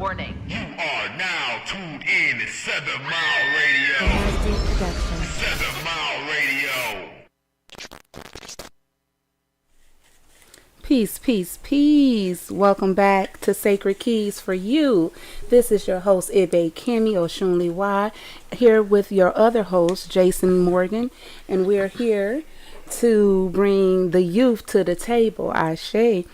Warning. You are now tuned in to 7 Mile Radio. 7 Mile Radio. Peace, peace, peace. Welcome back to Sacred Keys for You. This is your host, Ibe Kemi Oshunliwa, here with your other host, Jason Morgan. And we're here to bring the youth to the table, Ashe.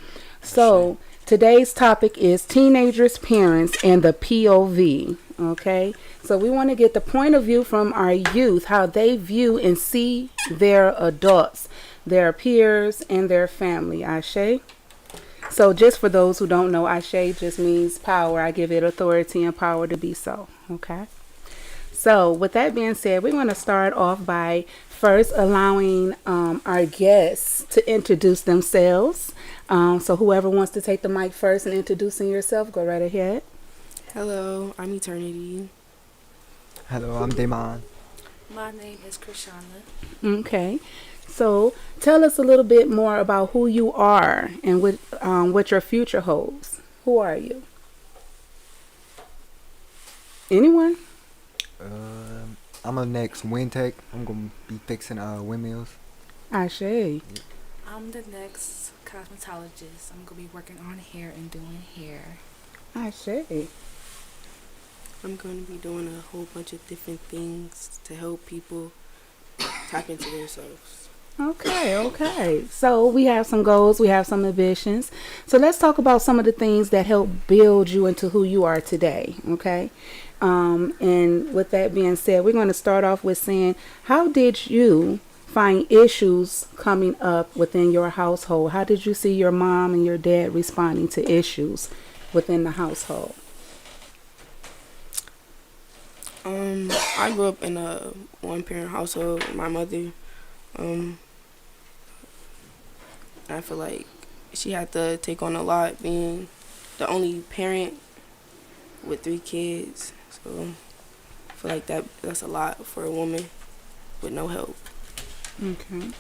So, today's topic is teenagers, parents, and the POV. Okay? So, we want to get the point of view from our youth, how they view and see their adults, their peers, and their family. Ashe. So just for those who don't know, Ashe just means power. I give it authority and power to be so. Okay. So with that being said, we're going to start off by first allowing our guests to introduce themselves. So whoever wants to take the mic first and introducing yourself, go right ahead. Hello, I'm Eternity. Hello, I'm Damon. My name is Krishana. Okay. So tell us a little bit more about who you are and what your future holds. Who are you? Anyone? I'm a next wind tech. I'm gonna be fixing windmills. Ashe. I'm the next cosmetologist. I'm going to be working on hair and doing hair. Ashe. I'm going to be doing a whole bunch of different things to help people tap into themselves. Okay. So we have some goals, we have some ambitions. So let's talk about some of the things that help build you into who you are today. Okay. And with that being said, we're going to start off with saying, how did you find issues coming up within your household? How did you see your mom and your dad responding to issues within the household? I grew up in a one-parent household with my mother. I feel like she had to take on a lot being the only parent with 3 kids. So I feel like that's a lot for a woman with no help. Okay.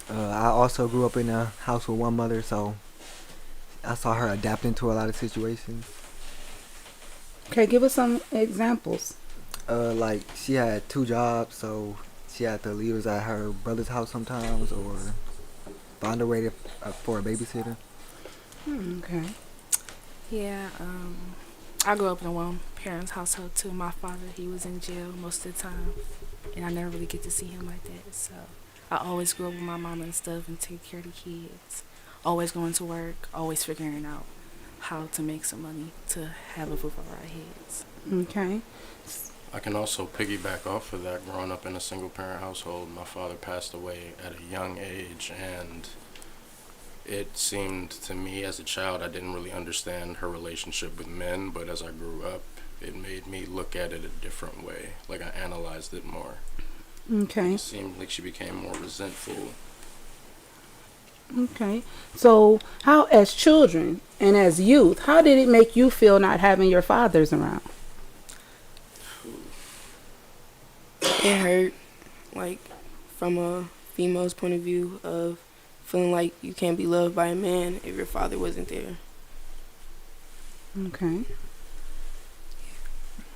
I also grew up in a house with one mother, so I saw her adapting to a lot of situations. Okay, give us some examples. Like she had 2 jobs, so she had to leave us at her brother's house sometimes, or find a way to, for a babysitter. Okay. Yeah, I grew up in a one-parent household too. My father, he was in jail most of the time, and I never really get to see him like that. So I always grew up with my mama and stuff and take care of the kids. Always going to work, always figuring out how to make some money to have a roof over our heads. Okay. I can also piggyback off of that. Growing up in a single-parent household, my father passed away at a young age, and it seemed to me as a child I didn't really understand her relationship with men, but as I grew up, it made me look at it a different way. Like I analyzed it more. Okay. It seemed like she became more resentful. Okay. So how, as children and as youth, how did it make you feel not having your fathers around? It hurt, like, from a female's point of view of feeling like you can't be loved by a man if your father wasn't there. Okay.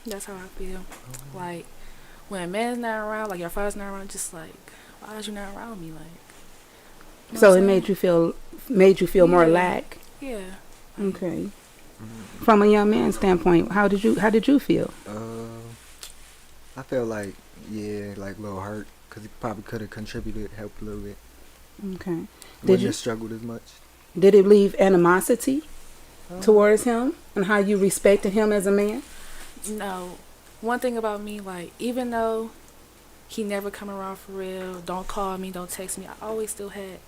That's how I feel. Like, when a man's not around, like your father's not around, just like, why is you not around me? Like, you know So what it I'm made you feel more Yeah. lack. saying? Yeah. Okay. From a young man's standpoint, how did you feel? I felt like, like a little hurt, because he probably could have contributed, helped a little bit. Okay. Wouldn't have struggled as much. Did it leave animosity towards him and how you respected him as a man? No. One thing about me, like, even though he never come around for real, don't call me, don't text me, I always still had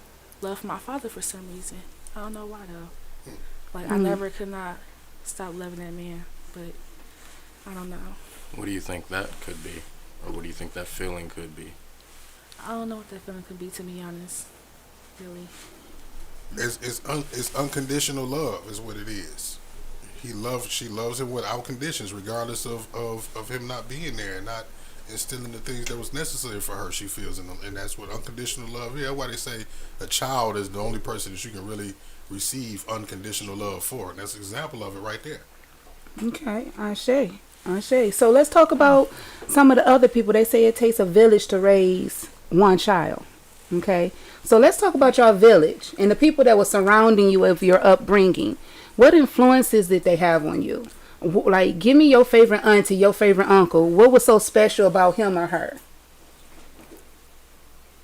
love for my father for some reason. I don't know why though. Like, I never could not stop loving that man, but I don't know. What do you think that could be? Or what do you think that feeling could be? I don't know what that feeling could be, to be honest. Really. It's unconditional love is what it is. She loves him without conditions, regardless of him not being there and not instilling the things that was necessary for her, she feels, and that's what unconditional love is. That's why they say a child is the only person that you can really receive unconditional love for, and that's an example of it right there. Okay, Ashe. So let's talk about some of the other people. They say it takes a village to raise one child. Okay, so let's talk about your village and the people that were surrounding you of your upbringing. What influences did they have on you? Like, give me your favorite auntie, your favorite uncle. What was so special about him or her?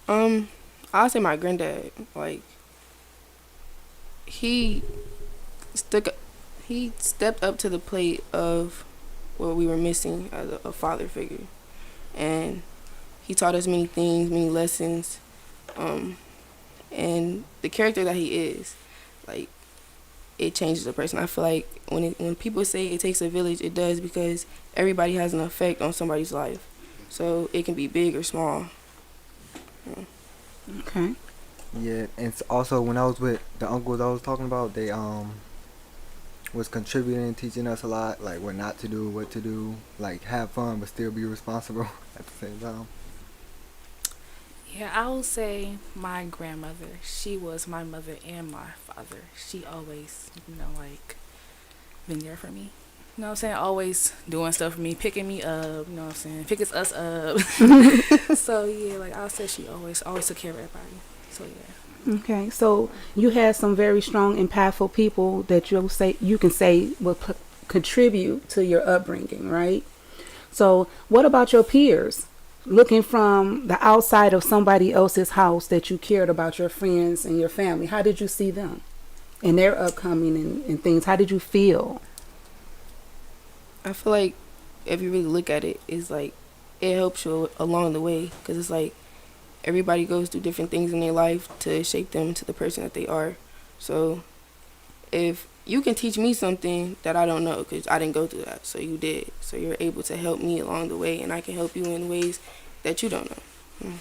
I'll say my granddad. Like, he stuck. He stepped up to the plate of what we were missing as a father figure, and he taught us many things, many lessons, and the character that he is, like, it changes a person. I feel like when people say it takes a village, it does, because everybody has an effect on somebody's life, so it can be big or small. Yeah. Okay. Yeah, and also when I was with the uncles I was talking about, they was contributing, teaching us a lot, like what not to do, what to do, like have fun but still be responsible at the same time. Yeah, I will say my grandmother. She was my mother and my father. She always, like, been there for me. You know what I'm saying? Always doing stuff for me, picking me up, you know what I'm saying? Picking us up. So, yeah, like, I'll say she always took care of everybody. So, yeah. Okay, so you had some very strong, impactful people that you can say will contribute to your upbringing, right? So, what about your peers? Looking from the outside of somebody else's house that you cared about, your friends and your family, how did you see them and their upcoming and things? How did you feel? I feel like if you really look at it, it's like it helps you along the way, because it's like everybody goes through different things in their life to shape them to the person that they are. So if you can teach me something that I don't know, because I didn't go through that, so you did. So you're able to help me along the way, and I can help you in ways that you don't know.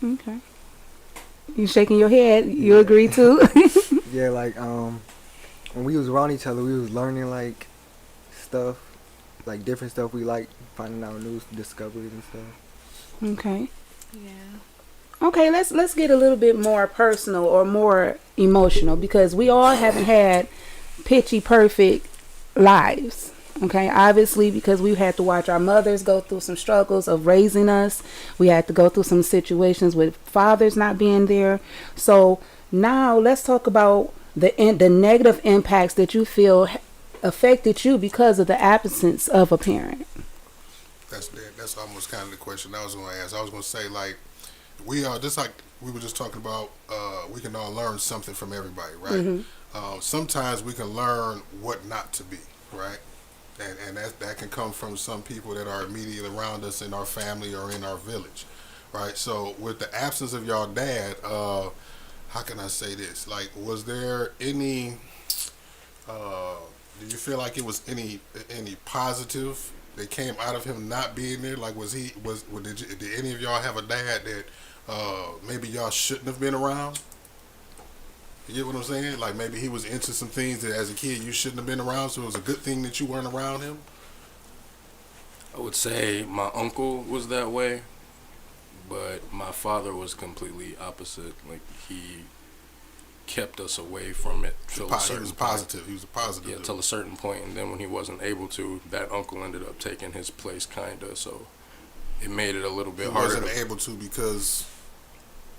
Okay. You shaking your head. You agree too? Yeah, like when we was around each other, we was learning like stuff, like different stuff we like, finding out new discoveries and stuff. Okay. Yeah. Okay, let's get a little bit more personal or more emotional, because we all haven't had pitchy perfect lives. Okay, obviously, because we had to watch our mothers go through some struggles of raising us. We had to go through some situations with fathers not being there. So now let's talk about the negative impacts that you feel affected you because of the absence of a parent. That's almost kind of the question I was going to ask. I was going to say, like, we are just like we were just talking about. We can all learn something from everybody, right? Mm-hmm. Sometimes we can learn what not to be, right? And that can come from some people that are immediately around us in our family or in our village, right? So with the absence of your dad, how can I say this? Like, was there any? Do you feel like it was any positive that came out of him not being there? Like, did any of y'all have a dad that maybe y'all shouldn't have been around? You get what I'm saying? Like, maybe he was into some things that as a kid you shouldn't have been around, so it was a good thing that you weren't around him? I would say my uncle was that way, but my father was completely opposite. Like, he kept us away from it till a certain He was point. He was a positive. Yeah, dude. till a certain point, and then when he wasn't able to, that uncle ended up taking his place, kinda. So it made it a little bit He harder. wasn't able to because.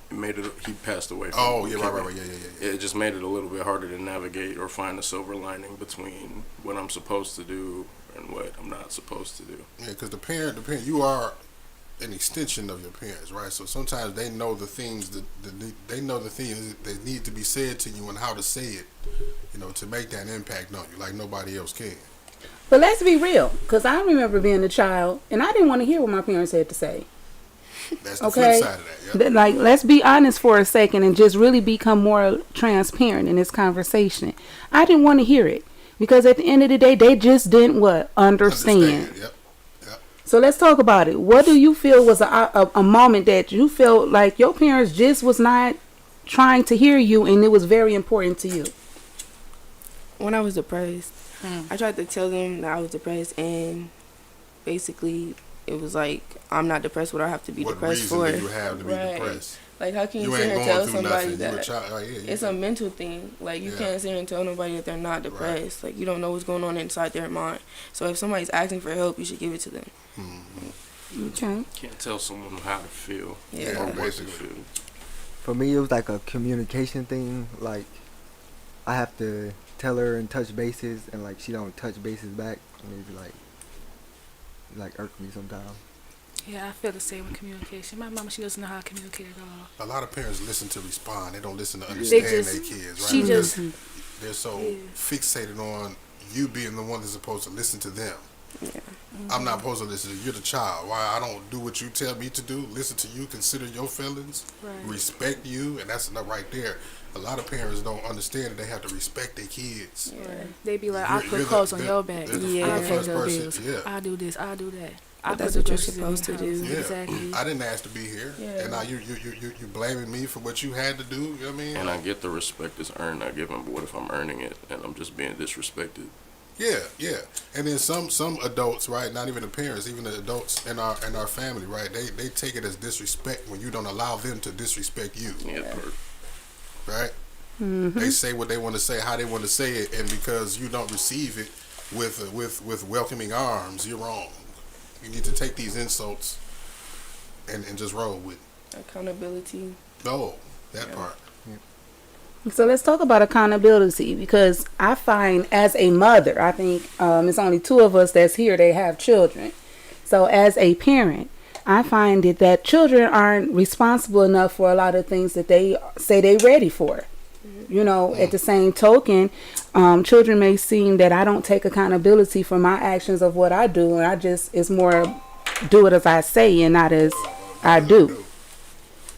He passed away from Oh, yeah, leukemia. right. Yeah. It just made it a little bit harder to navigate or find a silver lining between what I'm supposed to do and what I'm not supposed to do. Yeah, because the parent, you are an extension of your parents, right? So sometimes they know the things they know the things that need to be said to you and how to say it, to make that impact on you, like nobody else can. But let's be real, because I remember being a child and I didn't want to hear what my parents had to say. That's the Okay, flip side of that. Yeah. Like, let's be honest for a second and just really become more transparent in this conversation. I didn't want to hear it, because at the end of the day, they just didn't understand. Yep. So let's talk about it. What do you feel was a moment that you felt like your parents just was not trying to hear you and it was very important to you? When I was depressed, I tried to tell them that I was depressed, and basically it was like, I'm not depressed. What do I have to be What depressed reason for? do you have to be Right. depressed? Like, how can you You sit ain't here and going tell through somebody nothing. You a that child. Oh, yeah, it's a mental thing? Like, you Yeah. can't sit here and tell nobody that they're not depressed. Like, you don't know what's going on inside their mind. So if somebody's asking for help, you should give it to them. Okay. Can't tell someone how to feel Yeah. or what to Basically. feel. For me, it was like a communication thing. Like, I have to tell her and touch bases, and like she don't touch bases back, and it's like irk me sometimes. Yeah, I feel the same with communication. My mama, she doesn't know how to communicate at all. A lot of parents listen to respond. They don't listen to They understand just, their kids, right? she Because just, they're so Yeah. fixated on you being the one that's supposed to listen to them. Yeah. I'm not supposed to listen to you. You're the child. Why I don't do what you tell me to do? Listen to you. Consider your feelings. right. Respect you, and that's enough right there. A lot of parents don't understand that they have to respect their kids. Right. They be like, I You're put the- clothes on the- your back. the- Yeah. I the pay first your person, bills. yeah. I do this. I do that. I But that's put what the you're groceries in supposed to the do. house. Yeah. Exactly. I didn't ask to be here, Yeah. and now you blaming me for what you had to do. You know what I mean? And I get the respect is earned, I give them, but what if I'm earning it and I'm just being disrespected? Yeah, yeah. And then some adults, right? Not even the parents, even the adults in our family, right? They take it as disrespect when you don't allow them to disrespect you, Yeah, right? They say what they want to say, how they want to say it, and because you don't receive it with welcoming arms, you're wrong. You need to take these insults and just roll with it. Accountability. No, that part. So let's talk about accountability, because I find as a mother, I think it's only two of us that's here, they have children. So as a parent, I find it that children aren't responsible enough for a lot of things that they say they're ready for. You know, at the same token, children may seem that I don't take accountability for my actions of what I do, and I just, it's more do it as I say and not as I do.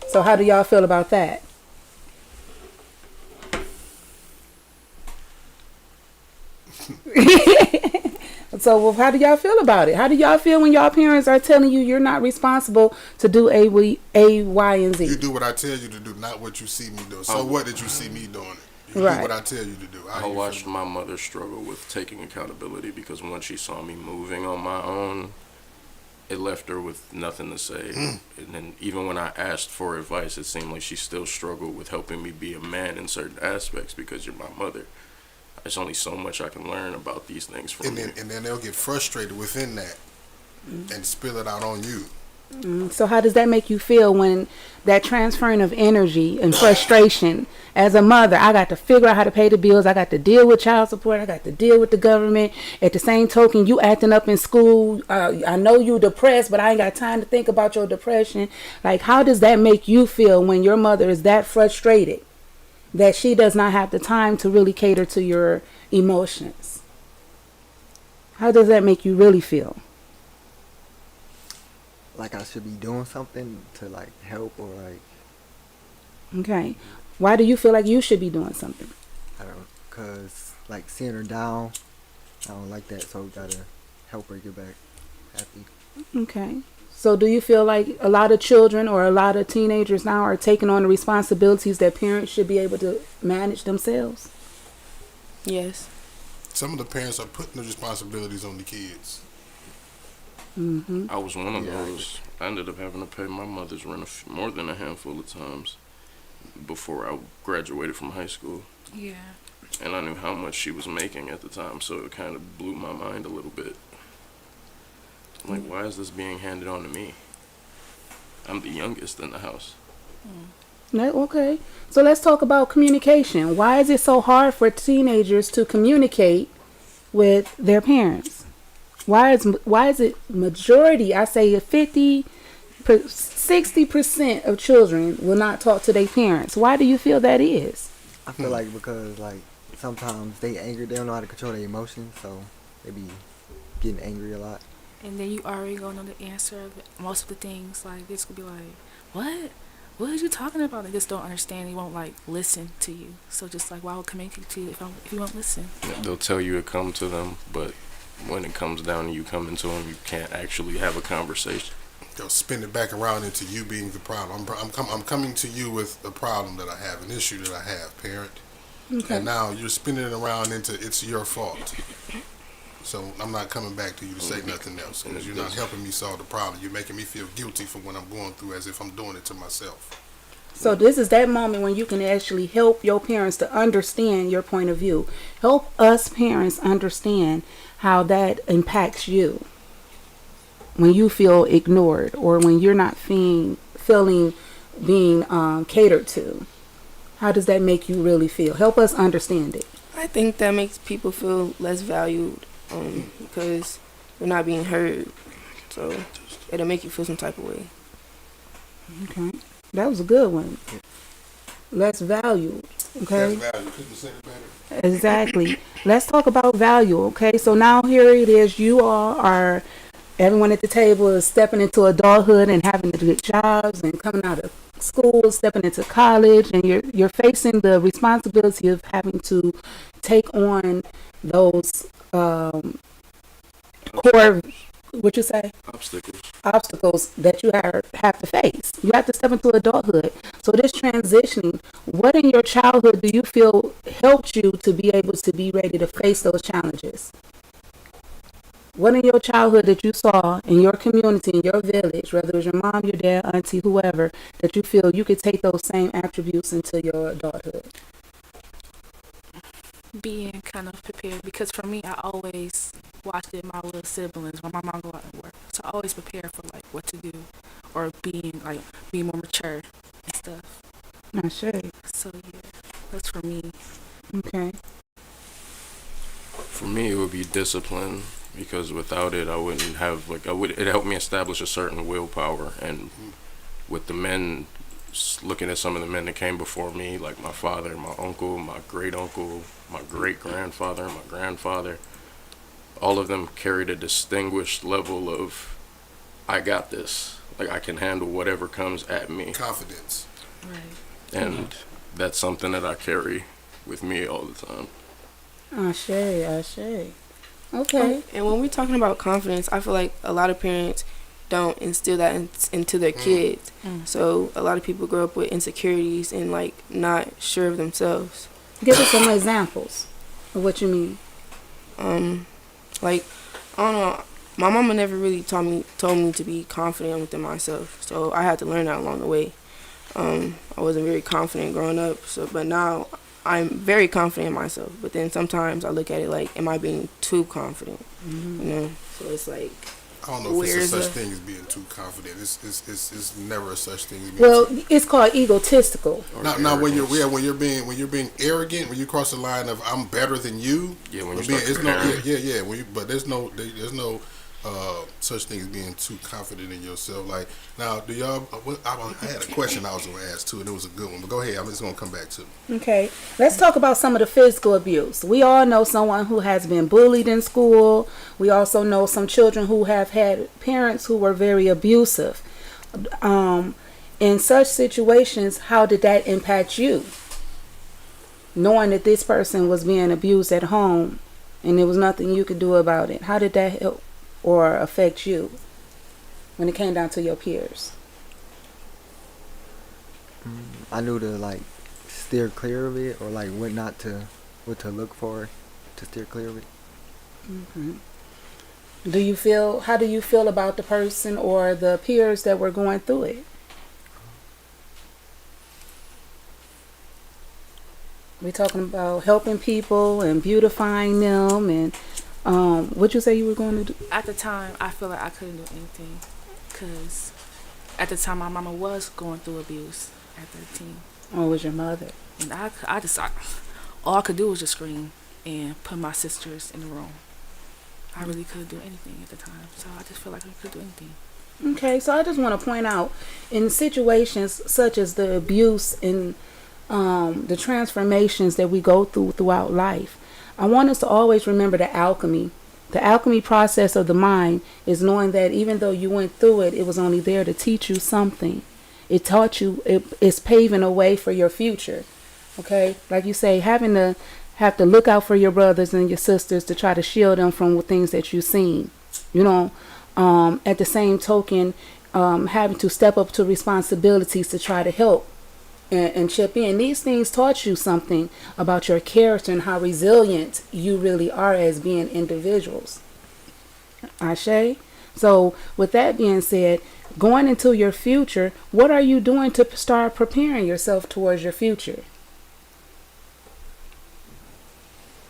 So how do y'all feel about that? So well, how do y'all feel about it? How do y'all feel when y'all parents are telling you you're not responsible to do A, Y, and Z? You do what I tell you to do, not what you see me do. So what did you see me doing it? You Right. do what I tell you to do. How I you watched feel? my mother struggle with taking accountability because once she saw me moving on my own, it left her with nothing to say. And then even when I asked for advice, it seemed like she still struggled with helping me be a man in certain aspects because you're my mother. There's only so much I can learn about these things from you. And then they'll get frustrated within that and spill it out on you. So how does that make you feel when that transferring of energy and frustration as a mother, I got to figure out how to pay the bills, I got to deal with child support, I got to deal with the government. At the same token, you acting up in school, I know you depressed, but I ain't got time to think about your depression. Like, how does that make you feel when your mother is that frustrated that she does not have the time to really cater to your emotions? How does that make you really feel? Like I should be doing something to like help or like Okay. Why do you feel like you should be doing something? I don't know, cause like seeing her down, I don't like that. So we gotta help her get back happy. Okay. So do you feel like a lot of children or a lot of teenagers now are taking on the responsibilities that parents should be able to manage themselves? Yes. Some of the parents are putting the responsibilities on the kids. Mm-hmm. I was one of Yeah. those. I ended up having to pay my mother's rent more than a handful of times before I graduated from high school. Yeah. And I knew how much she was making at the time, so it kind of blew my mind a little bit. Like, why is this being handed on to me? I'm the youngest in the house. Okay. So let's talk about communication. Why is it so hard for teenagers to communicate with their parents? Why is it majority, I say 60% of children will not talk to their parents? Why do you feel that is? I feel like because like sometimes they angry, they don't know how to control their emotions, so they be getting angry a lot. And then you already gonna know the answer of most of the things. Like, it's gonna be like, what? What are you talking about? They just don't understand. They won't like listen to you. So just like, why would communicate to you if you won't listen? They'll tell you to come to them, but when it comes down to you coming to them, you can't actually have a conversation. They'll spin it back around into you being the problem. I'm coming to you with a problem that I have, an issue that I have, parent. Okay. And now you're spinning it around into it's your fault. So I'm not coming back to you to say nothing else because you're not helping me solve the problem. You're making me feel guilty for what I'm going through as if I'm doing it to myself. So this is that moment when you can actually help your parents to understand your point of view. Help us parents understand how that impacts you when you feel ignored or when you're not feeling being catered to. How does that make you really feel? Help us understand it. I think that makes people feel less valued because they're not being heard. So it'll make you feel some type of way. Okay. That was a good one. Less valued. Okay. That's value. Couldn't have said it better. Exactly. Let's talk about value. Okay. So now here it is. You all are, everyone at the table is stepping into adulthood and having to get jobs and coming out of school, stepping into college, and you're facing the responsibility of having to take on those core, what you say, obstacles that you have to face. You have to step into adulthood. So this transitioning, what in your childhood do you feel helped you to be able to be ready to face those challenges? What in your childhood that you saw in your community, in your village, whether it was your mom, your dad, auntie, whoever, that you feel you could take those same attributes into your adulthood? Being kind of prepared, because for me, I always watched it my little siblings when my mom go out and work, so I always prepare for like what to do or being more mature and stuff. Not sure. So yeah, that's for me. Okay. For me, it would be discipline, because without it, I wouldn't have it helped me establish a certain willpower. And with the men, looking at some of the men that came before me, like my father, my uncle, my great uncle, my great grandfather, my grandfather, all of them carried a distinguished level of, I got this. Like, I can handle whatever comes at me. Confidence. Right. And that's something that I carry with me all the time. Ashe. Okay. And when we're talking about confidence, I feel like a lot of parents don't instill that into their kids. So a lot of people grow up with insecurities and like not sure of themselves. Give us some examples of what you mean. Like, I don't know, my mama never really told me to be confident within myself, so I had to learn that along the way. I wasn't very confident growing up, but now I'm very confident in myself. But then sometimes I look at it like, am I being too confident? You know, so it's like, I don't know if it's a such thing as being too confident. It's never a such thing as being it's called egotistical. Not when you're being arrogant, when you cross the line of I'm better than you. Yeah, when you being, start comparing. But there's no such thing as being too confident in yourself. Like, now, do y'all? I had a question I was gonna ask too, and it was a good one. But go ahead, I'm just gonna come back to it. Okay, let's talk about some of the physical abuse. We all know someone who has been bullied in school. We also know some children who have had parents who were very abusive. In such situations, how did that impact you? Knowing that this person was being abused at home and there was nothing you could do about it. How did that help or affect you when it came down to your peers? I knew to like steer clear of it, or like what to look for to steer clear of it. Mm-hmm. How do you feel about the person or the peers that were going through it? We're talking about helping people and beautifying them, and what'd you say you were going to do? At the time, I feel like I couldn't do anything, because at the time my mama was going through abuse at 13. Or was your mother? And all I could do was just scream and put my sisters in the room. I really couldn't do anything at the time, so I just feel like I could do anything. Okay, so I just want to point out, in situations such as the abuse and the transformations that we go throughout life, I want us to always remember the alchemy. The alchemy process of the mind is knowing that even though you went through it, it was only there to teach you something. It taught you, it's paving a way for your future. Okay, like you say, have to look out for your brothers and your sisters to try to shield them from things that you've seen. You know, at the same token, having to step up to responsibilities to try to help and chip in. These things taught you something about your character and how resilient you really are as being individuals. Ashe? So with that being said, going into your future, what are you doing to start preparing yourself towards your future?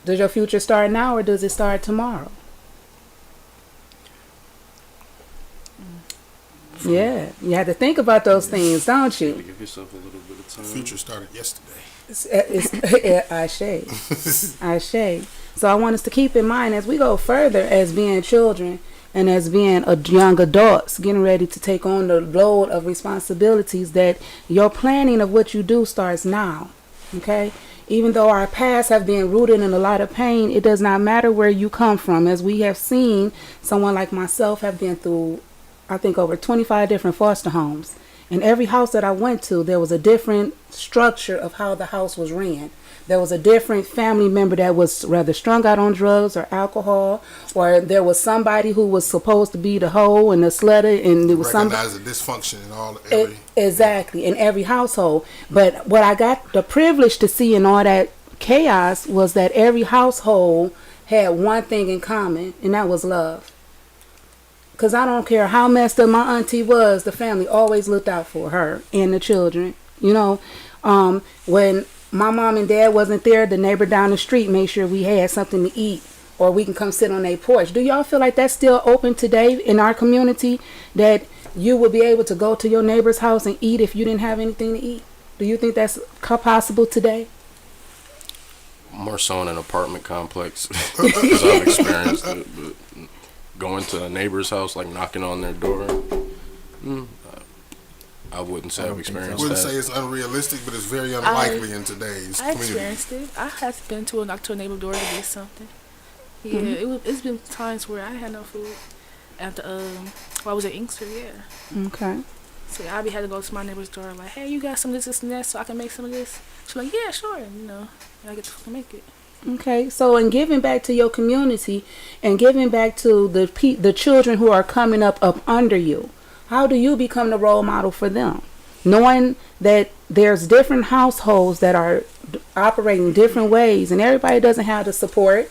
Does your future start now or does it start tomorrow? Yeah, you have to think about those things, don't you? Give yourself a little bit of time. Future started yesterday. I shade. I shade. So I want us to keep in mind as we go further as being children and as being young adults, getting ready to take on the load of responsibilities, that your planning of what you do starts now. Okay? Even though our past have been rooted in a lot of pain, it does not matter where you come from. As we have seen, someone like myself have been through, I think, over 25 different foster homes. In every house that I went to, there was a different structure of how the house was ran. There was a different family member that was rather strung out on drugs or alcohol, or there was somebody who was supposed to be the hoe and the slutter, and there was somebody. Recognize the dysfunction in all Exactly, in every household. But what I got the privilege to see in all that chaos was that every household had one thing in common, and that was love. Because I don't care how messed up my auntie was, the family always looked out for her and the children. You know, when my mom and dad wasn't there, the neighbor down the street made sure we had something to eat, or we can come sit on their porch. Do y'all feel like that's still open today in our community, that you would be able to go to your neighbor's house and eat if you didn't have anything to eat? Do you think that's possible today? More so in an apartment complex, because I've experienced it. But going to a neighbor's house, like knocking on their door, I wouldn't say I've experienced I wouldn't that. say it's unrealistic, but it's very unlikely in today's I community. experienced it. I have been to a knock to a neighbor door to get something. Yeah, it's been times where I had no food. After while I was at Inkster, yeah. Okay. So I had to go to my neighbor's door like, hey, you got some of this and that, so I can make some of this. She's like, yeah, sure. And, I get to fucking make it. Okay, so in giving back to your community and giving back to the children who are coming up under you, how do you become the role model for them? Knowing that there's different households that are operating different ways, and everybody doesn't have the support,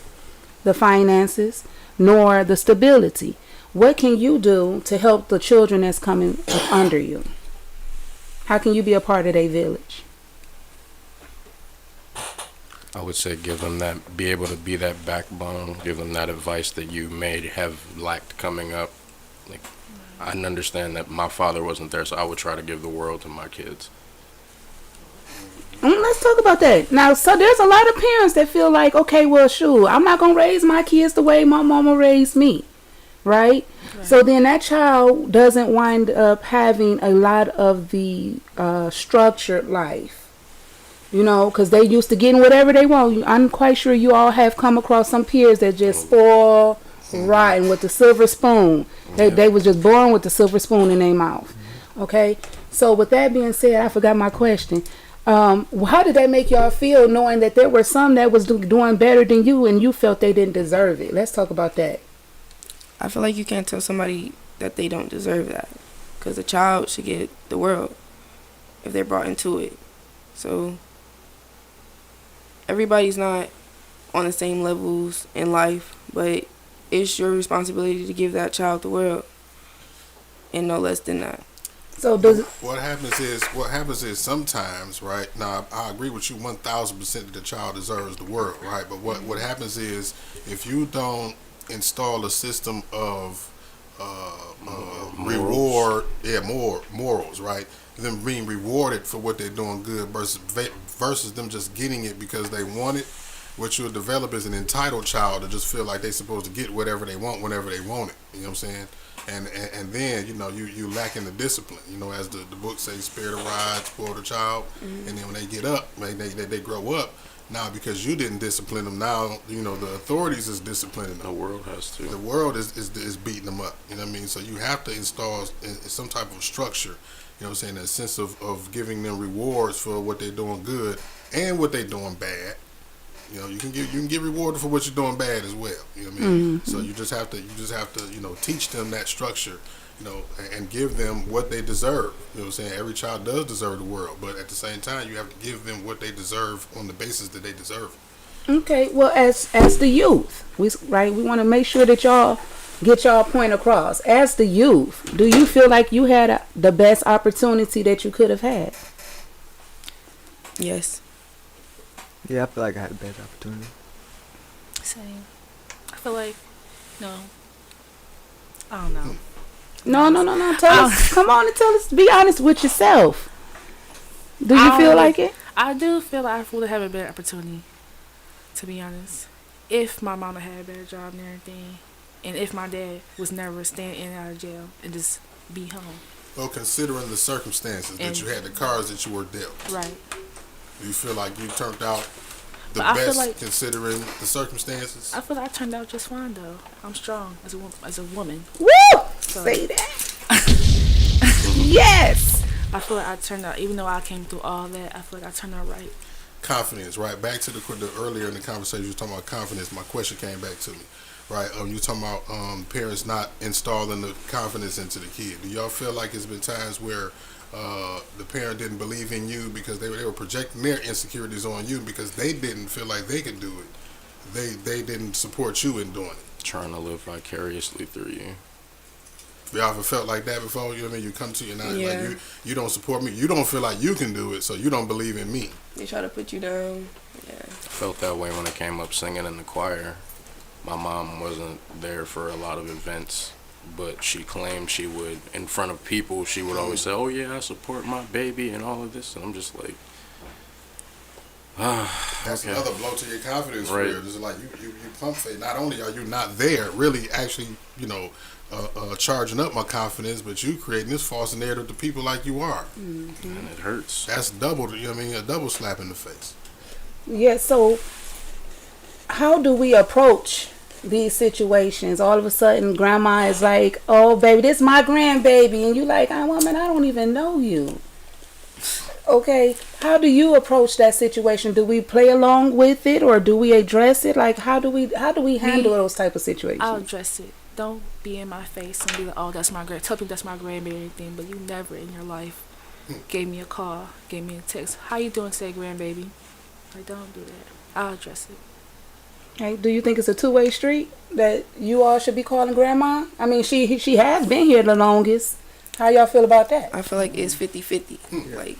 the finances, nor the stability. What can you do to help the children that's coming up under you? How can you be a part of their village? I would say give them that, be able to be that backbone, give them that advice that you may have lacked coming up. Like, I understand that my father wasn't there, so I would try to give the world to my kids. Let's talk about that. Now, so there's a lot of parents that feel like, okay, well, shoot, I'm not going to raise my kids the way my mama raised me, right? So then that child doesn't wind up having a lot of the structured life. You know, because they used to getting whatever they want. I'm quite sure you all have come across some peers that just spoil rotten with the silver spoon. They was just born with the silver spoon in their mouth. Okay? So with that being said, I forgot my question. How did that make y'all feel knowing that there were some that was doing better than you and you felt they didn't deserve it? Let's talk about that. I feel like you can't tell somebody that they don't deserve that, because a child should get the world if they're brought into it. So everybody's not on the same levels in life, but it's your responsibility to give that child the world, and no less than that. So does What happens is sometimes, right? Now I agree with you 1,000% that the child deserves the world, right? But what happens is, if you don't install a system of reward, morals, right? Them being rewarded for what they're doing good versus them just getting it because they want it. What you'll develop is an entitled child to just feel like they're supposed to get whatever they want whenever they want it. You know what I'm saying? And then, you lack in the discipline. As the book says, spare the rod, spoil the child. And then when they get up, they grow up. Now, because you didn't discipline them, now, the authorities is disciplining them. The world has to. The world is beating them up. You know what I mean? So you have to install some type of structure. You know what I'm saying? A sense of giving them rewards for what they're doing good and what they're doing bad. You can get rewarded for what you're doing bad as well. You know what I mean? So you just have to teach them that structure, and give them what they deserve. You know what I'm saying? Every child does deserve the world, but at the same time, you have to give them what they deserve on the basis that they deserve it. okay? Well, as the youth, we want to make sure that y'all get y'all point across. As the youth, do you feel like you had the best opportunity that you could have had? Yes. Yeah, I feel like I had a better opportunity. Same. I feel like, no. I don't know. No. Tell us. Come on and tell us. Be honest with yourself. Do you feel like it? I do feel like I would have a better opportunity, to be honest. If my mama had a better job and everything, and if my dad was never staying in and out of jail and just be home. Well, considering the circumstances that you had, the cards that you were dealt, Right. you feel like you turned out the But I feel best like- considering the circumstances? I feel like I turned out just fine, though. I'm strong as a woman. Woo! So- Say that. Yes. I feel like I turned out, even though I came through all that, I feel like I turned out right. Confidence, right? Back to the earlier in the conversation, you were talking about confidence. My question came back to me, right? You were talking about parents not installing the confidence into the kid. Do y'all feel like it's been times where the parent didn't believe in you because they were projecting their insecurities on you because they didn't feel like they could do it? They didn't support you in doing it. Trying to live vicariously through you. Y'all ever felt like that before? You know what I mean? You come to you and Yeah. like you don't support me. You don't feel like you can do it, so you don't believe in me. They try to put you down. Yeah. Felt that way when I came up singing in the choir. My mom wasn't there for a lot of events, but she claimed she would, in front of people, she would always say, "Oh yeah, I support my baby," and all of this, and I'm just like, That's okay. another blow to your confidence. Right. It's like you pump fake. Not only are you not there, really, actually, charging up my confidence, but you creating this false narrative to people like you are. And it hurts. That's double. You know what I mean, a double slap in the face. Yeah, so how do we approach these situations? All of a sudden, grandma is like, "Oh, baby, this is my grandbaby," and you like, "Oh, woman, I don't even know you." Okay, how do you approach that situation? Do we play along with it, or do we address it? Like, how do we handle those type of situations? I'll address it. Don't be in my face and be like, "Oh, that's my grand." Tell people that's my grandbaby or anything, but you never in your life gave me a call, gave me a text. "How you doing today, grandbaby?" Like, don't do that. I'll address it. Okay, do you think it's a two-way street that you all should be calling grandma? I mean, she has been here the longest. How y'all feel about that? I feel like it's 50-50. Like,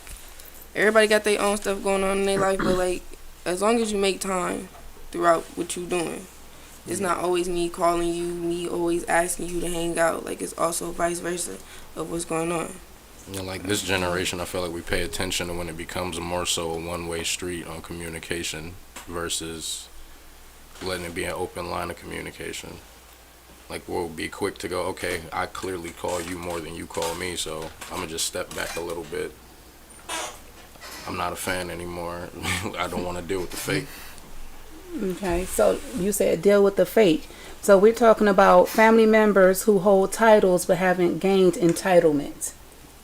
everybody got their own stuff going on in their life, but like, as long as you make time throughout what you doing, it's not always me calling you, me always asking you to hang out. Like, it's also vice versa of what's going on. You know, like this generation, I feel like we pay attention to when it becomes more so a one-way street on communication versus letting it be an open line of communication. Like, we'll be quick to go, okay, I clearly call you more than you call me, so I'm going to just step back a little bit. I'm not a fan anymore. I don't want to deal with the fake. Okay, so you said deal with the fake. So we're talking about family members who hold titles but haven't gained entitlement.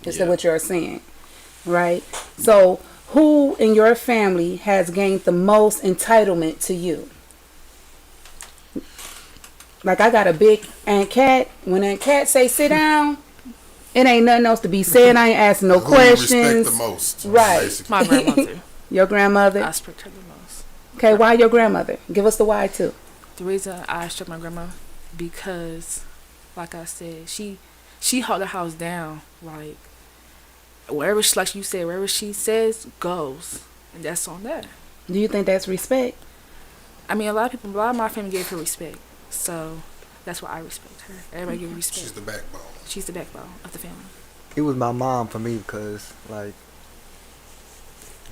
Is that Yeah. what you're saying? Right? So who in your family has gained the most entitlement to you? Like, I got a big Aunt Cat. When Aunt Cat say sit down, it ain't nothing else to be said. I ain't asking no Who you questions. respect the most, Right. basically. My grandmother. Your grandmother? I respect her the most. Okay, why your grandmother? Give us the why too. The reason I respect my grandma, because, like I said, she held the house down. Like, wherever she, like you said, wherever she says goes, and that's on that. Do you think that's respect? I mean, a lot of my family gave her respect, so that's why I respect her. Everybody give her respect. She's the backbone. She's the backbone of the family. It was my mom for me because, like,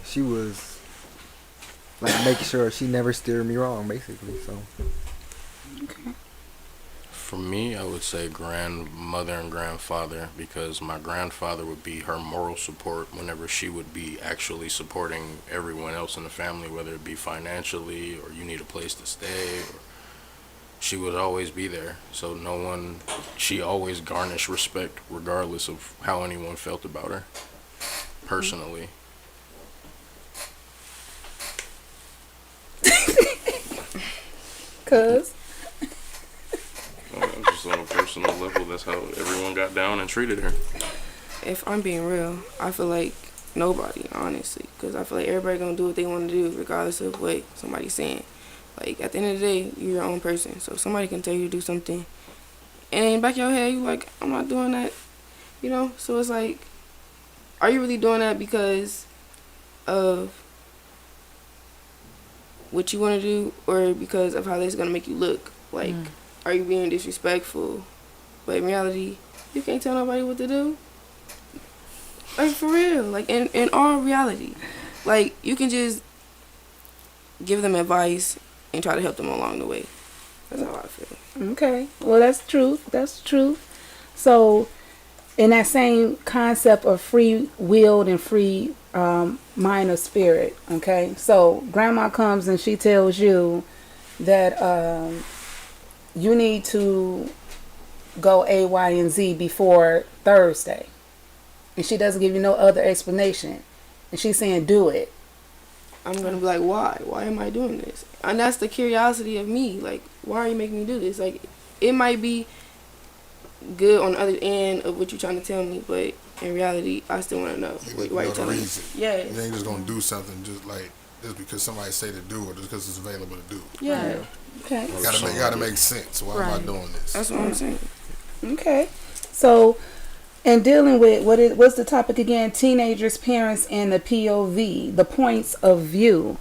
she was, like, making sure she never steered me wrong, basically, so. For me, I would say grandmother and grandfather, because my grandfather would be her moral support whenever she would be actually supporting everyone else in the family, whether it be financially or you need a place to stay. Or she would always be there. So she always garnished respect regardless of how anyone felt about her, personally. Cause Just on a personal level, that's how everyone got down and treated her. If I'm being real, I feel like nobody, honestly, because I feel like everybody gonna do what they want to do regardless of what somebody's saying. Like, at the end of the day, you're your own person, so if somebody can tell you to do something and in the back of your head, you like, I'm not doing that, you know? So it's like, are you really doing that because of what you want to do, or because of how this is going to make you look? Like, are you being disrespectful? But in reality, you can't tell nobody what to do. Like, for real. Like, in all reality. Like, you can just give them advice and try to help them along the way. That's how I feel. Okay. Well, that's true. That's true. So, in that same concept of free willed and free mind or spirit, okay? So, grandma comes and she tells you that you need to go A, Y, and Z before Thursday. And she doesn't give you no other explanation. And she's saying, do it. I'm going to be like, why? Why am I doing this? And that's the curiosity of me. Like, why are you making me do this? Like, it might be good on the other end of what you're trying to tell me, but in reality, I still want to know why you're telling me. Yeah. You ain't just going to do something just because somebody say to do it, just because it's available to do. Yeah. Okay. Gotta make sense. Why am I doing this? That's what I'm saying. Okay. So, and dealing with, what's the topic again? Teenagers, parents, and the POV, the points of view.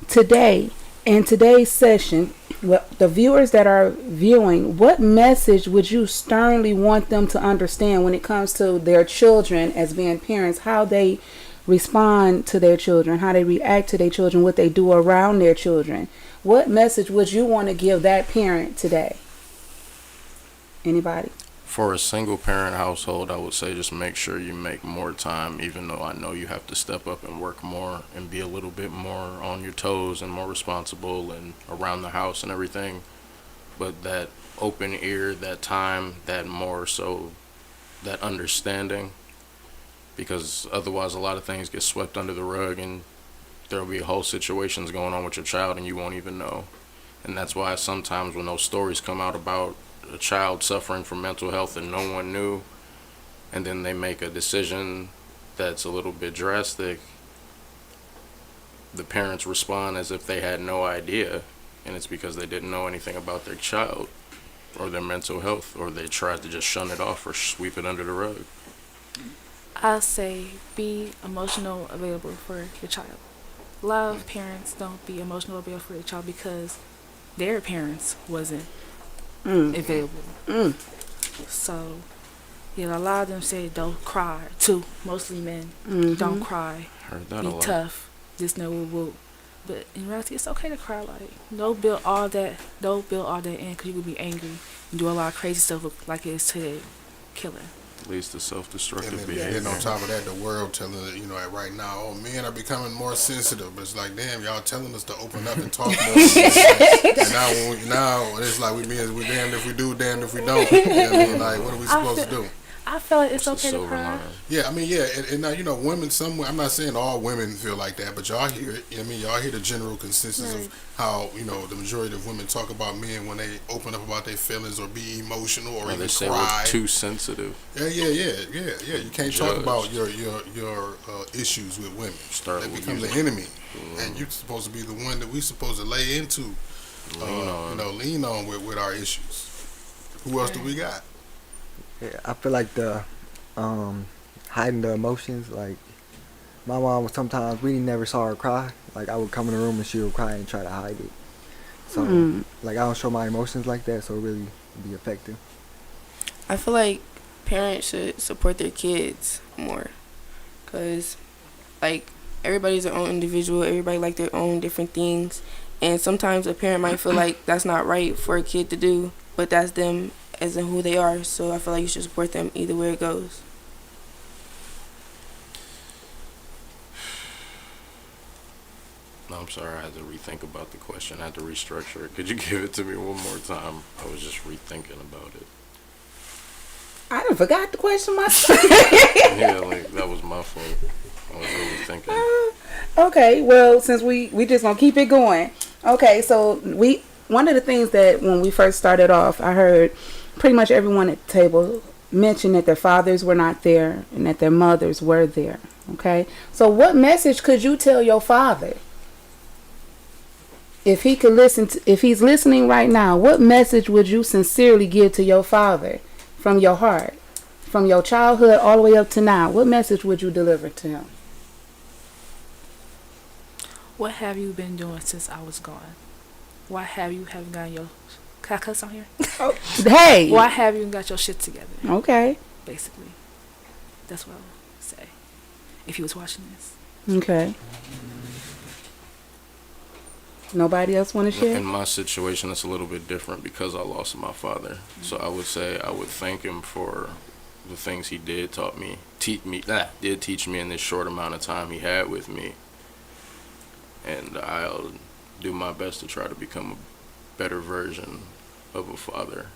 Today, in today's session, the viewers that are viewing, what message would you sternly want them to understand when it comes to their children as being parents, how they respond to their children, how they react to their children, what they do around their children? What message would you want to give that parent today? Anybody? For a single parent household, I would say just make sure you make more time, even though I know you have to step up and work more and be a little bit more on your toes and more responsible and around the house and everything. But that open ear, that time, that more so, that understanding, because otherwise a lot of things get swept under the rug and there'll be whole situations going on with your child and you won't even know. And that's why sometimes when those stories come out about a child suffering from mental health and no one knew, and then they make a decision that's a little bit drastic, the parents respond as if they had no idea, and it's because they didn't know anything about their child or their mental health, or they tried to just shun it off or sweep it under the rug. I'll say be emotional available for your child. A lot of parents don't be emotional available for their child because their parents wasn't available. So, yeah, a lot of them say don't cry too. Mostly men. Don't cry. Heard that Be a lot. tough. This no woo. But in reality, it's okay to cry. Like, don't build all that in because you will be angry and do a lot of crazy stuff like it is today, killing. Leads to self-destructive And behavior. then on top of that, the world telling it, right now, oh, men are becoming more sensitive. But it's like, damn, y'all telling us to open up and talk more. And now it's like we damned if we do, damned if we don't. You know what I mean? Like, what are we supposed to do? I feel like it's What's the okay to silver cry. lining? Yeah, I mean, yeah, and now, women, I'm not saying all women feel like that, but y'all hear it. Y'all hear the general consensus Right. of how, the majority of women talk about men when they open up about their feelings or be emotional or Or even they say cry. we're too sensitive. Yeah. You can't talk Judged. about your issues with women. Start They with become the using- enemy, and you're supposed to be the one that we supposed to lay into, lean on with our issues. Who else do we got? Yeah, I feel like the hiding the emotions. Like my mom, sometimes we never saw her cry. Like I would come in the room and she would cry and try to hide it. So like I don't show my emotions like that, so it really be effective. I feel like parents should support their kids more, because like everybody's their own individual, everybody like their own different things, and sometimes a parent might feel like that's not right for a kid to do, but that's them as in who they are. So I feel like you should support them either way it goes. No, I'm sorry, I had to rethink about the question. I had to restructure it. Could you give it to me one more time? I was just rethinking about it. I done forgot the question myself. Yeah, like, that was my fault. I was really thinking. Okay, well, since we just gonna keep it going. Okay, so one of the things that when we first started off, I heard pretty much everyone at the table mention that their fathers were not there and that their mothers were there. Okay, so what message could you tell your father? if he could listen to, if he's listening right now, what message would you sincerely give to your father from your heart, from your childhood all the way up to now? What message would you deliver to him? What have you been doing since I was gone? Why have you haven't gotten your... Can I cuss on here? Hey. Why have you got your shit together? Okay. Basically. That's what I would say. If he was watching this. Okay. Nobody else want to share? In my situation, it's a little bit different because I lost my father. So I would say I would thank him for the things he did did teach me in this short amount of time he had with me. And I'll do my best to try to become a better version of a father,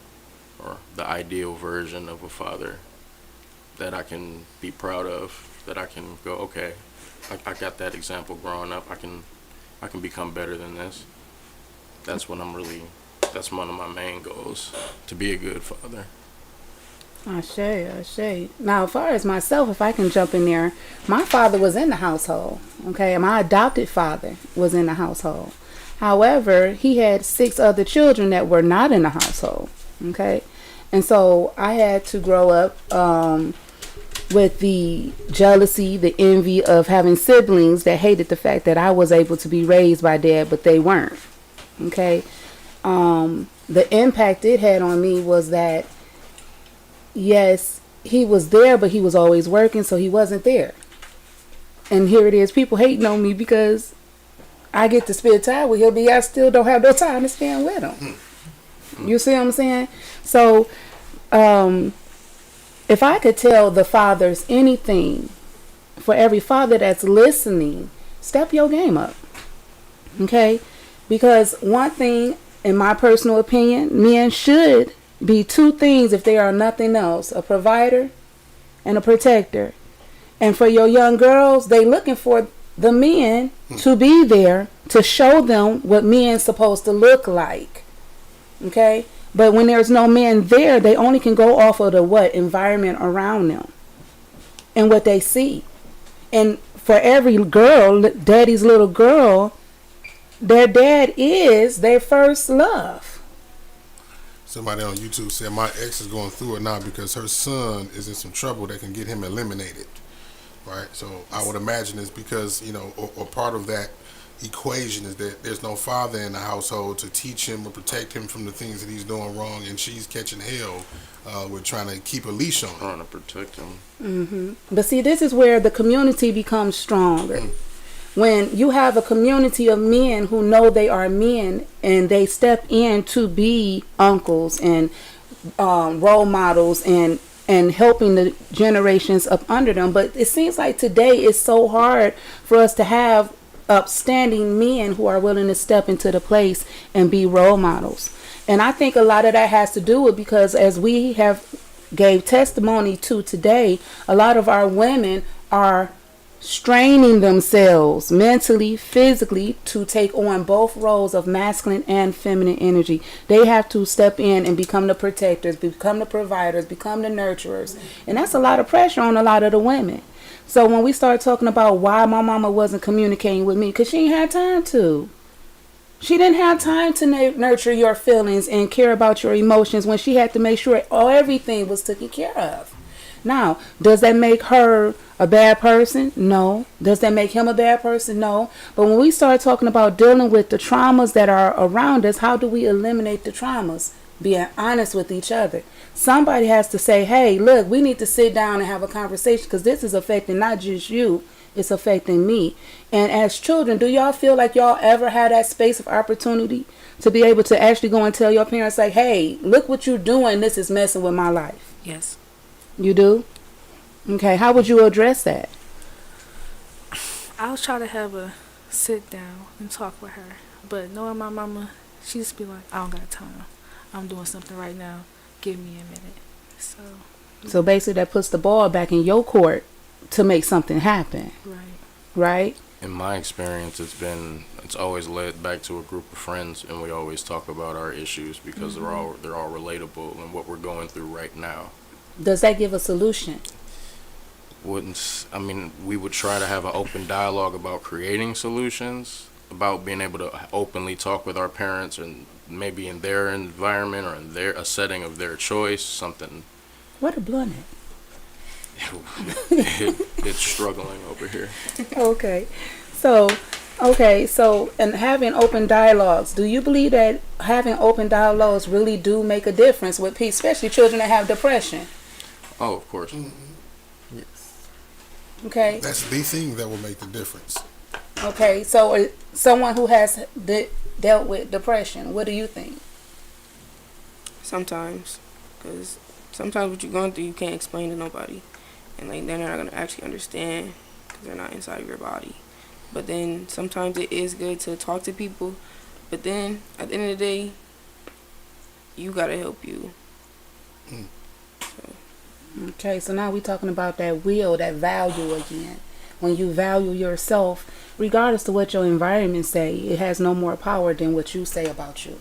or the ideal version of a father that I can be proud of, that I can go, okay, I got that example growing up. I can become better than this. That's one of my main goals, to be a good father. Ashe. Now, as far as myself, if I can jump in there, my father was in the household. Okay, my adopted father was in the household. However, he had 6 other children that were not in the household. Okay, and so I had to grow up with the jealousy, the envy of having siblings that hated the fact that I was able to be raised by dad, but they weren't. Okay, the impact it had on me was that, yes, he was there, but he was always working, so he wasn't there. And here it is, people hating on me because I get to spend time with him, but I still don't have no time to spend with him. You see what I'm saying? So, if I could tell the fathers anything, for every father that's listening, step your game up. Okay? Because one thing, in my personal opinion, men should be 2 things if they are nothing else: a provider and a protector. And for your young girls, they looking for the men to be there to show them what men's supposed to look like. Okay? But when there's no men there, they only can go off of the environment around them and what they see. And for every girl, daddy's little girl, their dad is their first love. Somebody on YouTube said my ex is going through it now because her son is in some trouble that can get him eliminated. Right? So I would imagine it's because, or part of that equation is that there's no father in the household to teach him or protect him from the things that he's doing wrong, and she's catching hell with trying to keep a leash on him. Trying to protect him. Mm-hmm. But see, this is where the community becomes stronger. When you have a community of men who know they are men and they step in to be uncles and role models and helping the generations up under them. But it seems like today it's so hard for us to have upstanding men who are willing to step into the place and be role models. And I think a lot of that has to do with, because as we have gave testimony to today, a lot of our women are straining themselves mentally, physically, to take on both roles of masculine and feminine energy. They have to step in and become the protectors, become the providers, become the nurturers. And that's a lot of pressure on a lot of the women. So when we start talking about why my mama wasn't communicating with me, because she ain't had time to. She didn't have time to nurture your feelings and care about your emotions when she had to make sure everything was taken care of. Now, does that make her a bad person? No. Does that make him a bad person? No. But when we start talking about dealing with the traumas that are around us, how do we eliminate the traumas? Being honest with each other. Somebody has to say, hey, look, we need to sit down and have a conversation, because this is affecting not just you, it's affecting me. And as children, do y'all feel like y'all ever had that space of opportunity to be able to actually go and tell your parents, like, hey, look what you're doing, this is messing with my life? Yes. You do? Okay, how would you address that? I'll try to have a sit down and talk with her. But knowing my mama, she just be like, I don't got time. I'm doing something right now. Give me a minute. So basically that puts the ball back in your court to make something happen. Right. Right? In my experience, it's always led back to a group of friends, and we always talk about our issues because they're all relatable and what we're going through right now. Does that give a solution? We would try to have an open dialogue about creating solutions, about being able to openly talk with our parents, and maybe in their environment or in a setting of their choice, something. What a blunt at? It's struggling over here. Okay. So, and having open dialogues, do you believe that having open dialogues really do make a difference with people, especially children that have depression? Oh, of course. Yes. Okay. That's the thing that will make the difference. Okay. So, someone who has dealt with depression, what do you think? Sometimes, because sometimes what you're going through, you can't explain to nobody. And like they're not going to actually understand because they're not inside of your body. But then sometimes it is good to talk to people. But then at the end of the day, you got to help you. Okay, so now we're talking about that will, that value again. When you value yourself, regardless of what your environment say, it has no more power than what you say about you.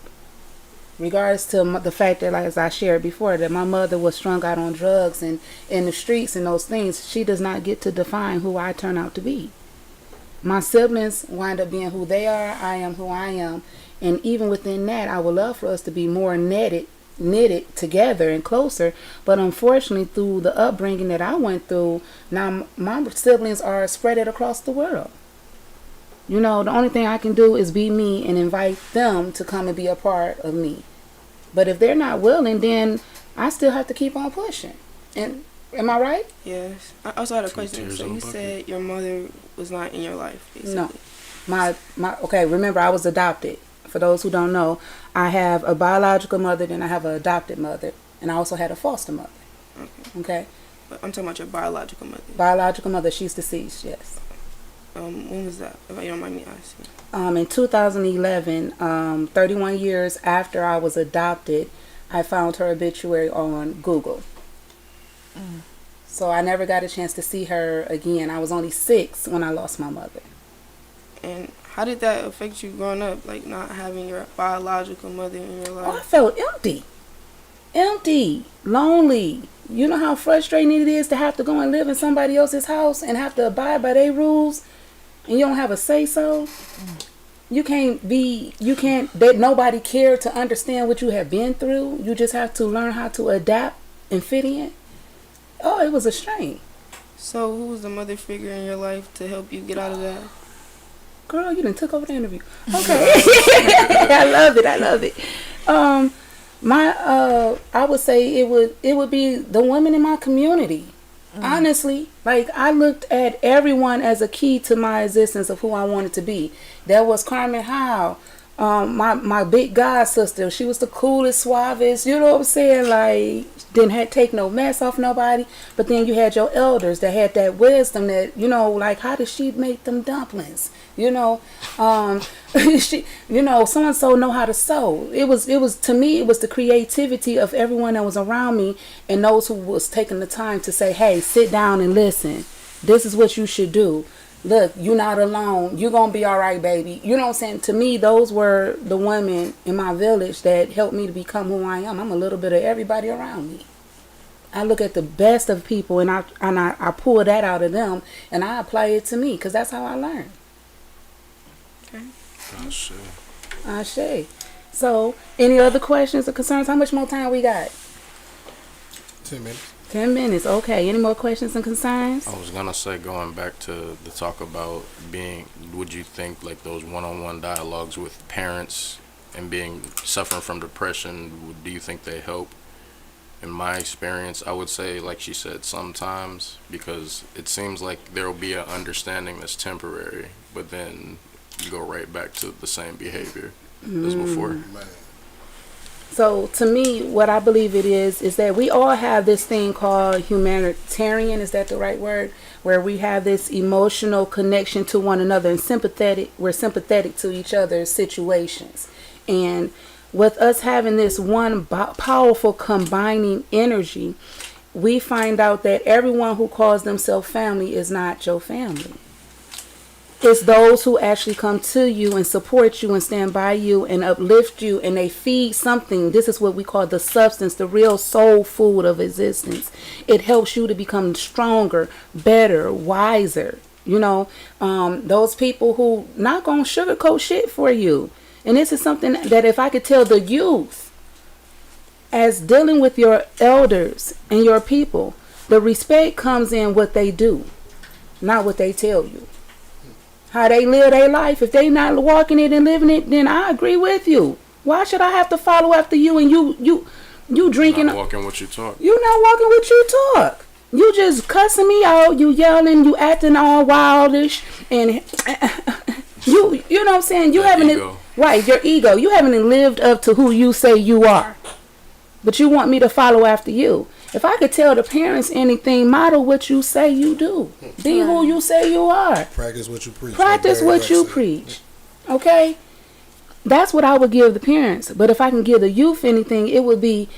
Regardless to the fact that, like, as I shared before, that my mother was strung out on drugs and in the streets and those things, she does not get to define who I turn out to be. My siblings wind up being who they are. I am who I am. And even within that, I would love for us to be more knitted together and closer. But unfortunately, through the upbringing that I went through, now my siblings are spread it across the world. You know, the only thing I can do is be me and invite them to come and be a part of me. But if they're not willing, then I still have to keep on pushing. And am I right? Yes. I also had a 2 question. tears So in a you bucket. said your mother was not in your life, basically. No. Okay, remember I was adopted. For those who don't know, I have a biological mother, then I have an adopted mother, and I also had a foster mother. Okay? But I'm talking about your biological mother. Biological mother, she's deceased, yes. When was that, if you don't mind me asking? In 2011, 31 years after I was adopted, I found her obituary on Google. So I never got a chance to see her again. I was only 6 when I lost my mother. And how did that affect you growing up, like not having your biological mother in your Oh, I life? felt empty, lonely. You know how frustrating it is to have to go and live in somebody else's house and have to abide by their rules, and you don't have a say-so? That nobody cared to understand what you have been through. You just have to learn how to adapt and fit in. Oh, it was a strain. So who was the mother figure in your life to help you get out of that? Girl, you done took over the interview. Okay. I love it. I would say it would be the women in my community. Honestly, like I looked at everyone as a key to my existence of who I wanted to be. There was Carmen Howe, my big god sister. She was the coolest, suavest. You know what I'm saying? Like didn't take no mess off nobody. But then you had your elders that had that wisdom that like how did she make them dumplings? She, so and so know how to sew. It was to me, it was the creativity of everyone that was around me and those who was taking the time to say, hey, sit down and listen. This is what you should do. Look, you're not alone. You're going to be all right, baby. You know what I'm saying? To me, those were the women in my village that helped me to become who I am. I'm a little bit of everybody around me. I look at the best of people and I pull that out of them and I apply it to me because that's how I learn. I say. So, any other questions or concerns? How much more time we got? 10 minutes. 10 minutes. Okay. Any more questions and concerns? I was gonna say, going back to the talk about would you think like those one-on-one dialogues with parents and suffering from depression, do you think they help? In my experience, I would say, like she said, sometimes, because it seems like there will be an understanding that's temporary, but then you go right back to the same behavior as before. Man. So to me, what I believe it is that we all have this thing called humanitarian, is that the right word? Where we have this emotional connection to one another and we're sympathetic to each other's situations. And with us having this one powerful combining energy, we find out that everyone who calls themselves family is not your family. It's those who actually come to you and support you and stand by you and uplift you, and they feed something. This is what we call the substance, the real soul food of existence. It helps you to become stronger, better, wiser. You know, those people who not gonna sugarcoat shit for you. And this is something that if I could tell the youth, as dealing with your elders and your people, the respect comes in what they do, not what they tell you. How they live their life. If they not walking it and living it, then I agree with you. Why should I have to follow after you and you drinking? Not walking what you talk. You not walking what you talk. You just cussing me out. You yelling. You acting all wildish, and you know what I'm saying. You haven't right your ego. You haven't lived up to who you say you are, but you want me to follow after you. If I could tell the parents anything, model what you say you do. Be who you say you are. Practice what you preach. Practice what you preach. Okay? That's what I would give the parents. But if I can give the youth anything, it would be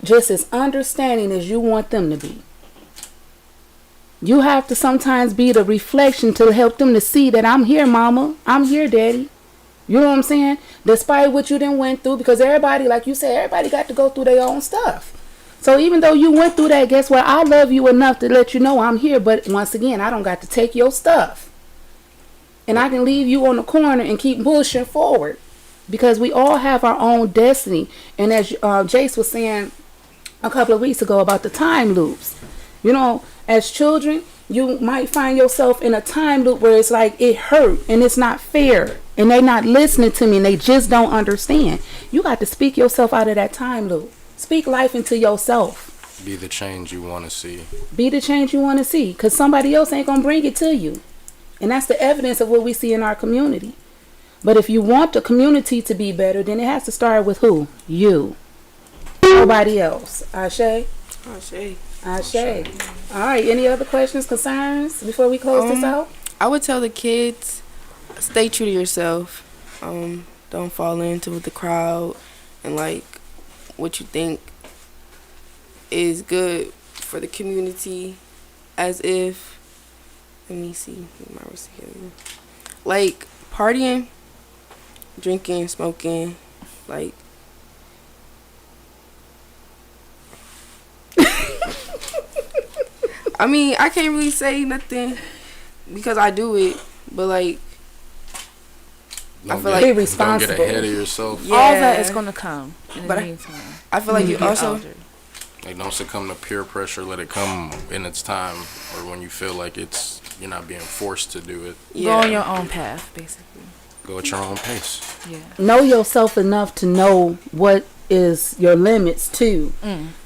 just as understanding as you want them to be. You have to sometimes be the reflection to help them to see that I'm here, mama. I'm here, daddy. You know what I'm saying? Despite what you done went through, because everybody, like you said, everybody got to go through their own stuff. So even though you went through that, guess what? I love you enough to let you know I'm here. But once again, I don't got to take your stuff. And I can leave you on the corner and keep pushing forward. Because we all have our own destiny. And as Jace was saying a couple of weeks ago about the time loops. You know, as children, you might find yourself in a time loop where it's like it hurt and it's not fair. And they're not listening to me and they just don't understand. You got to speak yourself out of that time loop. Speak life into yourself. Be the change you want to see. Be the change you want to see. Because somebody else ain't going to bring it to you. And that's the evidence of what we see in our community. But if you want the community to be better, then it has to start with who? You. Nobody else. Ashe? Ashe. Ashe. All right. Any other questions, concerns before we close this out? I would tell the kids, stay true to yourself. Don't fall into the crowd and like what you think is good for the community, as if, let me see, like partying, drinking, smoking, like I mean, I can't really say nothing because I do it, but like I feel like be responsible. Don't get ahead of yourself. Yeah. All that is gonna come in the meantime. I feel like you also older. Like, don't succumb to peer pressure. Let it come in its time, or when you feel like you're not being forced to do it. Go on your own path, basically. Go at your own pace. Yeah. Know yourself enough to know what is your limits too.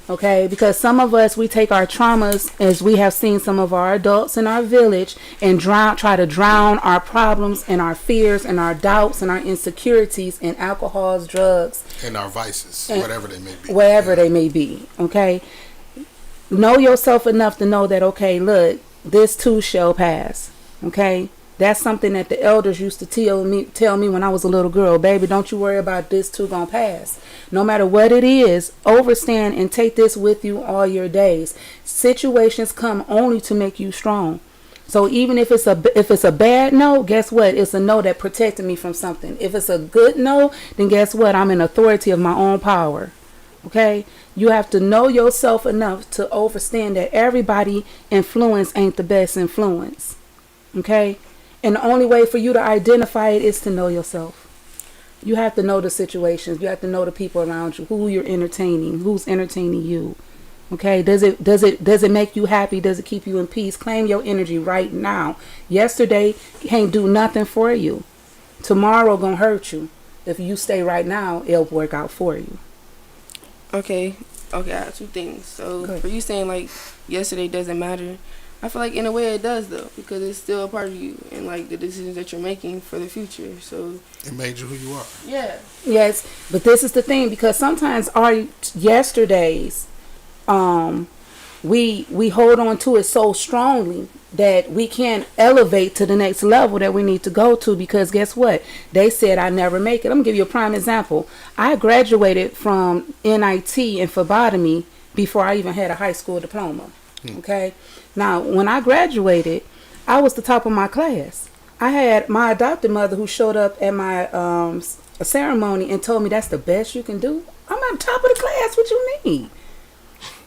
Okay, because some of us, we take our traumas, as we have seen some of our adults in our village, and try to drown our problems and our fears and our doubts and our insecurities in alcohols, drugs, and our vices, whatever they may be. Wherever they may be. Okay, know yourself enough to know that, okay, look, this too shall pass. Okay, that's something that the elders used to tell me when I was a little girl. Baby, don't you worry about this too gonna pass. No matter what it is, overstand and take this with you all your days. Situations come only to make you strong. So even if it's a bad no, guess what? It's a no that protected me from something. If it's a good no, then guess what? I'm in authority of my own power. Okay? You have to know yourself enough to understand that everybody influence ain't the best influence. Okay? And the only way for you to identify it is to know yourself. You have to know the situations. You have to know the people around you, who you're entertaining, who's entertaining you. Okay? Does it make you happy? Does it keep you in peace? Claim your energy right now. Yesterday can't do nothing for you. Tomorrow gonna hurt you. If you stay right now, it'll work out for you. Okay, I have two things. So for you saying like yesterday doesn't matter, I feel like in a way it does though, because it's still a part of you and like the decisions that you're making for the future. So it made you who you are. Yeah. Yes, but this is the thing, because sometimes our yesterdays, we hold on to it so strongly that we can't elevate to the next level that we need to go to, because guess what? They said I never make it. I'm gonna give you a prime example. I graduated from NIT in phlebotomy before I even had a high school diploma. Okay, now when I graduated, I was the top of my class. I had my adopted mother who showed up at my ceremony and told me, that's the best you can do. I'm at the top of the class. What you mean?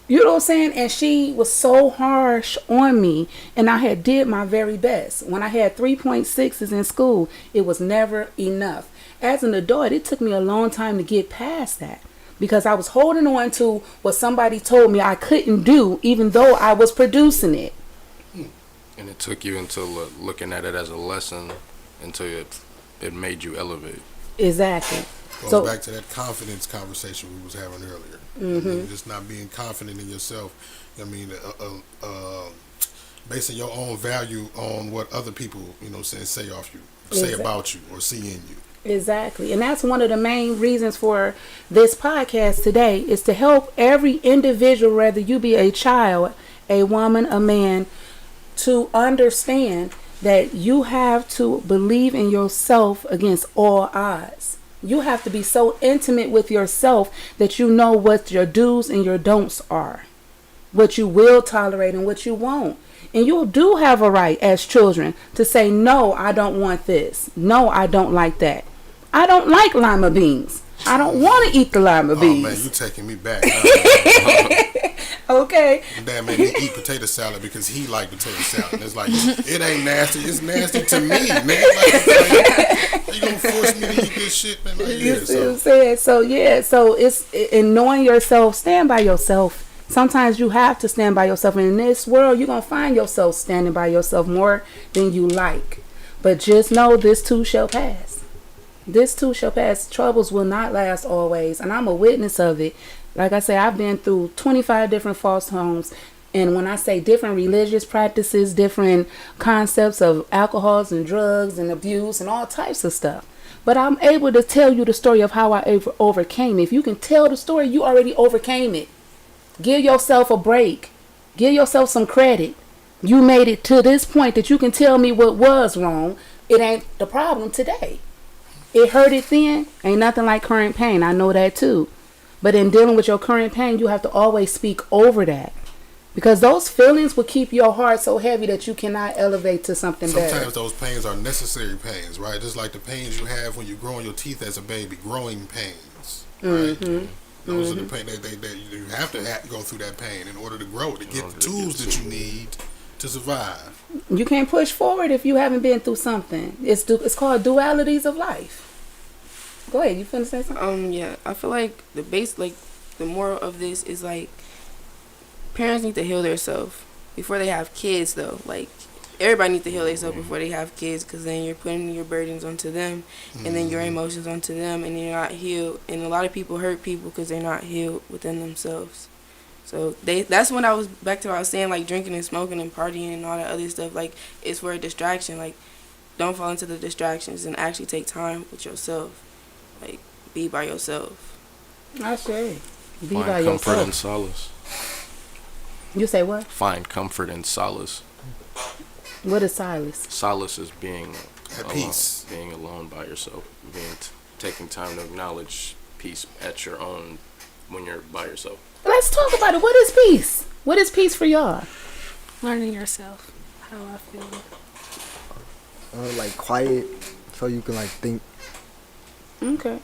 You know what I'm saying? And she was so harsh on me, and I had did my very best. When I had 3.6s in school, it was never enough. As an adult, it took me a long time to get past that because I was holding on to what somebody told me I couldn't do, even though I was producing it. And it took you until looking at it as a lesson until it made you elevate. Exactly. Goes back to that confidence conversation we was having earlier. Mm-hmm. I mean, just not being confident in yourself. I mean, basing your own value on what other people, say off you, say about you, or see in you. Exactly. And that's one of the main reasons for this podcast today is to help every individual, whether you be a child, a woman, a man, to understand that you have to believe in yourself against all odds. You have to be so intimate with yourself that you know what your do's and your don'ts are, what you will tolerate and what you won't. And you do have a right as children to say, no, I don't want this. No, I don't like that. I don't like lima beans. I don't want to eat the lima beans. Oh man, you taking me back. Okay. Dad made me eat potato salad because he liked potato salad. And it's like, it ain't nasty. It's nasty to me, nigga. Like, you gonna force me to eat this shit, man? Like, You see what I'm saying? So it's in knowing yourself, stand by yourself. Sometimes you have to stand by yourself. And in this world, you're going to find yourself standing by yourself more than you like. But just know this too shall pass. This too shall pass. Troubles will not last always. And I'm a witness of it. Like I say, I've been through 25 different foster homes. And when I say different religious practices, different concepts of alcohols and drugs and abuse and all types of stuff. But I'm able to tell you the story of how I overcame it. If you can tell the story, you already overcame it. Give yourself a break. Give yourself some credit. You made it to this point that you can tell me what was wrong. It ain't the problem today. It hurt it then. Ain't nothing like current pain. I know that too. But in dealing with your current pain, you have to always speak over that. Because those feelings will keep your heart so heavy that you cannot elevate to something better. Sometimes those pains are necessary pains, right? Just like the pains you have when you're growing your teeth as a baby, growing pains, right? Mm-hmm. Those are the pain that you have to go through that pain in order to grow, to get the tools that you need to survive. You can't push forward if you haven't been through something. It's called dualities of life. Go ahead, you finna say something? Yeah, I feel like the moral of this is like parents need to heal themselves before they have kids though. Like everybody needs to heal themselves before they have kids, because then you're putting your burdens onto them and then your emotions onto them, and you're not healed. And a lot of people hurt people because they're not healed within themselves. So that's when I was back to what I was saying, like drinking and smoking and partying and all that other stuff. Like it's for a distraction. Like don't fall into the distractions and actually take time with yourself. Like be by yourself. I say, be Find by comfort yourself. and solace. You say what? Find comfort and solace. What is Silas? Solace is being At alone, peace. being alone by yourself, taking time to acknowledge peace at your own when you're by yourself. Let's talk about it. What is peace? What is peace for y'all? Learning yourself, how I feel. Like quiet, so you can like think. Okay.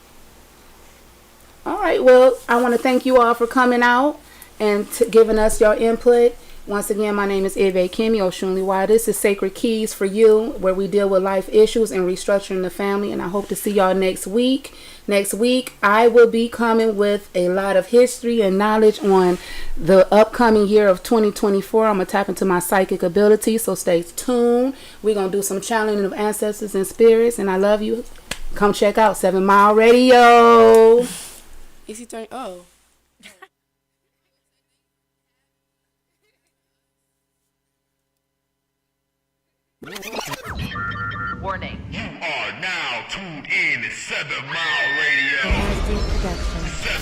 All right. Well, I want to thank you all for coming out and giving us your input. Once again, my name is Eve Kimmy Oshunliwa. This is Sacred Keys for You, where we deal with life issues and restructuring the family. And I hope to see y'all next week. Next week, I will be coming with a lot of history and knowledge on the upcoming year of 2024. I'm going to tap into my psychic ability, so stay tuned. We're going to do some channeling of ancestors and spirits, and I love you. Come check out 7 Mile Radio. Is he turning? Oh. Warning. You are now tuned in to 7 Mile Radio. Production.